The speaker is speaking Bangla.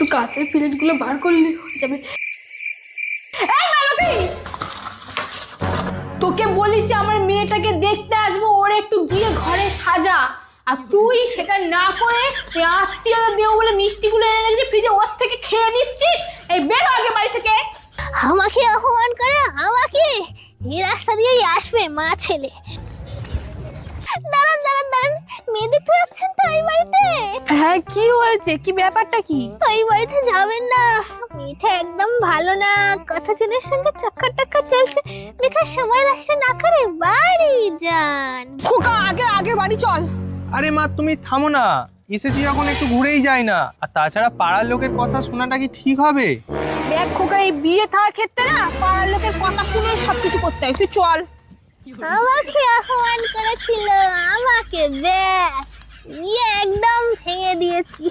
তো কাঁচের প্লেটগুলো বার করলে হয়ে যাবে। এই মালতী, তোকে বলেছি আমার মেয়েটাকে দেখতে আসবো, ওর একটু গিয়ে ঘরে সাজা, আর তুই সেটা না করে আত্মীয়তা দেবো বলে মিষ্টিগুলো এনে রেখেছি ফ্রিজে, ওর থেকে খেয়ে নিচ্ছিস। এই বেরো আগে বাড়ি থেকে। আমাকে আহ্বান করে? আমাকে? এই রাস্তা দিয়েই আসবে মা ছেলে। দাঁড়ান দাঁড়ান দাঁড়ান, মেয়ে দেখতে যাচ্ছেন তো এই বাড়িতে? হ্যাঁ, কি হয়েছে, কি ব্যাপারটা কি? এই বাড়িতে যাবেন না, মেয়েটা একদম ভালো না, কথা জনের সঙ্গে চক্কর টাক্কর চলছে, বেকার সময় নষ্ট না করে বাড়ি যান। খোকা, আগে আগে বাড়ি চল। আরে মা তুমি থামো না, এসেছি যখন একটু ঘুরেই যায় না। আর তাছাড়া পাড়ার লোকের কথা শোনাটা কি ঠিক হবে? দেখ খোকা, এই বিয়ে থাকার ক্ষেত্রে না পাড়ার লোকের কথা শুনে সবকিছু করতে হয়, তুই চল। আমাকে আহ্বান করেছিল, আমাকে ব্যাস একদম ভেঙে দিয়েছি।